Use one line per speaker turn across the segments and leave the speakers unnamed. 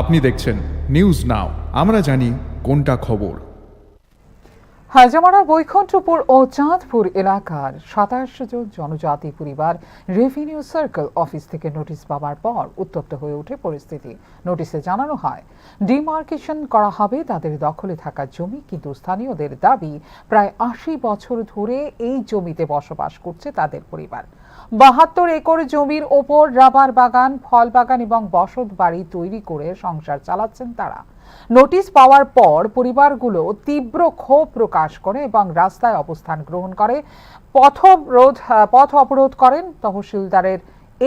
আপনি দেখছেন news now, আমরা জানি কোনটা খবর।
হাজামারা বৈকুণ্ঠপুর ও চাঁদপুর এলাকার ২৭ জন জনজাতি পরিবার রেভিনিউ সার্কেল অফিস থেকে নোটিশ পাওয়ার পর উত্তপ্ত হয়ে ওঠে পরিস্থিতি। নোটিশে জানানো হয় ডিমার্কেশন করা হবে তাদের দখলে থাকা জমি, কিন্তু স্থানীয়দের দাবি প্রায় ৮০ বছর ধরে এই জমিতে বসবাস করছে তাদের পরিবার। ৭২ একর জমির ওপর রাবার বাগান, ফল বাগান এবং বসত বাড়ি তৈরি করে সংসার চালাচ্ছেন তারা। নোটিশ পাওয়ার পর পরিবারগুলো তীব্র ক্ষোভ প্রকাশ করে এবং রাস্তায় অবস্থান গ্রহণ করে, পথ অবরোধ করেন। তহসিলদারের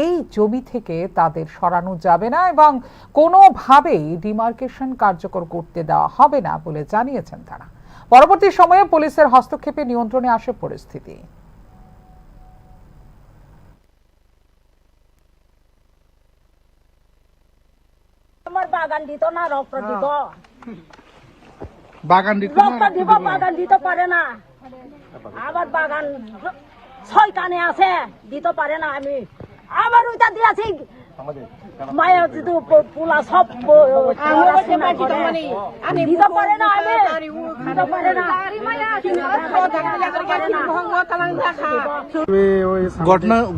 এই জমি থেকে তাদের সরানো যাবে না এবং কোনোভাবেই ডিমার্কেশন কার্যকর করতে দেওয়া হবে না বলে জানিয়েছেন তারা। পরবর্তী সময়ে পুলিশের হস্তক্ষেপে নিয়ন্ত্রণে আসে পরিস্থিতি।
আমার বাগান দিত না, রক্ত দিত,
বাগান
দিতে পারে না। আবার বাগান ৬ কানে আছে, দিতে পারে না। আমি আবার ওইটা দিয়েছি মায়ের যদি পোলা সব দিতে পারে না। আমি দিতে পারে না।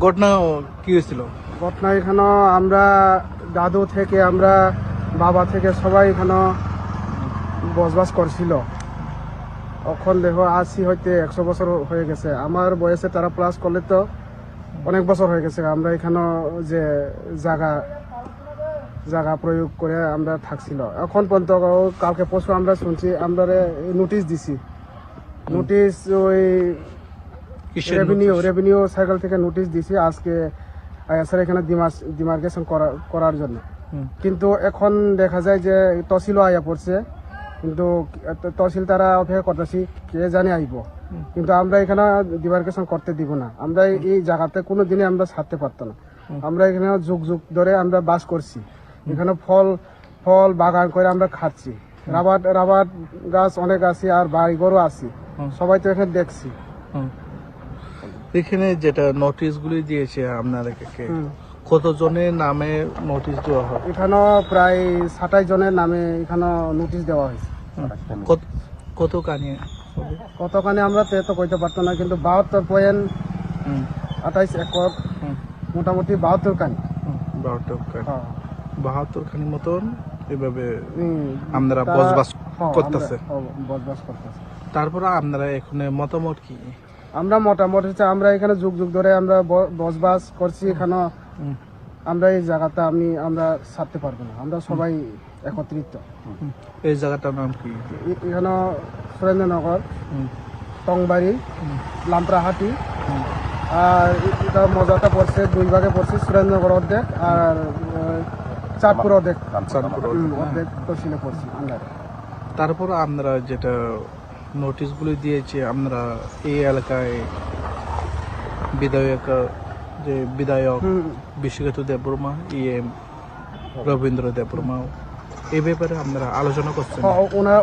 ঘটনা কি হয়েছিল?
ঘটনা এখানে আমরা দাদু থেকে আমরা বাবা থেকে সবাই এখানে বসবাস করছিল। এখন দেখো আসি হইতে ১০০ বছর হয়ে গেছে। আমার বয়সে তারা প্লাস করলে তো অনেক বছর হয়ে গেছে। আমরা এখানে যে জায়গা প্রয়োগ করে আমরা থাকছিল। এখন পর্যন্ত কালকে পরশু আমরা শুনছি আমরা নোটিশ দিছি। নোটিশ ওই রেভিনিউ সাইকেল থেকে নোটিশ দিছি আজকে স্যার এখানে ডিমার্কেশন করার জন্য। কিন্তু এখন দেখা যায় যে তহসিলও আয়া পড়ছে, কিন্তু তহসিল তারা অপেক্ষা করতেছি কে জানে আইব, কিন্তু আমরা এখানে ডিমার্কেশন করতে দিব না। আমরা এই জায়গাতে কোনো দিনে আমরা ছাড়তে পারতো না। আমরা এখানে যুগ যুগ ধরে আমরা বাস করছি, এখানে ফল বাগান করে আমরা খাচ্ছি। রাবার গাছ অনেক আছে আর বাড়িঘরও আছে, সবাই তো এখানে দেখছি।
এখানে যেটা নোটিশ গুলি দিয়েছে আপনারা কতজনের নামে নোটিশ দেওয়া হয়?
এখানে প্রায় ২৭ জনের নামে এখানে নোটিশ দেওয়া হয়েছে। কতখানি আমরা তো কইতে পারতো না, কিন্তু ৭২.২৮ একর মোটামুটি ৭২ খানি
৭২ খানি মতন এভাবে আমরা বসবাস করতেছে। তারপরে আপনারা এখানে মতামত কি?
আমরা মোটামুটি হচ্ছে আমরা এখানে যুগ যুগ ধরে আমরা বসবাস করছি এখানে। আমরা এই জায়গাটা আমরা ছাড়তে পারবো না, আমরা সবাই একত্রিত।
এই জায়গাটার নাম কি?
এখানে সুরেন্দ্রনগর, টংবাড়ি, লামপ্রাহাটি। আর এটা মজাটা পড়ছে ২ ভাগে পড়ছে, সুরেন্দ্রনগর অর্ধেক আর চাঁদপুর অর্ধেক তহসিলে পড়ছি আমরা।
তারপর আপনারা যেটা নোটিশগুলি দিয়েছে, আমরা এই এলাকায় বিধায়ক বিশ্বজিৎ দেববর্মা, রবীন্দ্র দেববর্মা, এই ব্যাপারে আপনারা আলোচনা করছেন?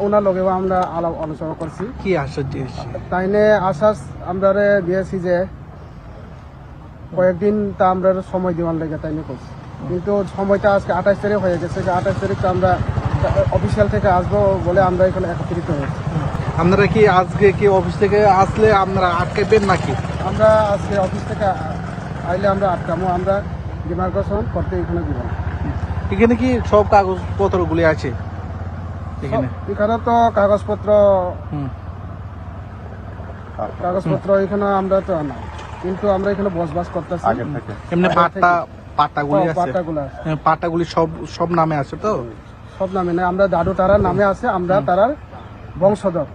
ওনার লগেও আমরা আলোচনা করছি।
কি আশ্বাস দিয়েছি?
তাইনে আশ্বাস আমরা দিয়েছি যে কয়েকদিন তা আমরা সময় দেওয়ার লেগে তাইনে করছি, কিন্তু সময়টা আজকে ২৮ তারিখ হয়ে গেছে। ২৮ তারিখ আমরা অফিসিয়াল থেকে আসবো বলে আমরা এখানে একত্রিত হয়েছি।
আপনারা কি আজকে কি অফিস থেকে আসলে আপনারা আটকাবেন নাকি?
আমরা আজকে অফিস থেকে আইলে আমরা আটকামো, আমরা ডিমার্কেশন করতে এখানে দিব না।
এখানে কি সব কাগজপত্রগুলি আছে?
এখানে তো কাগজপত্র এখানে আমরা তো না, কিন্তু আমরা এখানে বসবাস করতেছি।
এমনি পাট্টাগুলি সব নামে আছে তো?
সব নামে না, আমরা দাদু তারার নামে আছে, আমরা তারার বংশধর।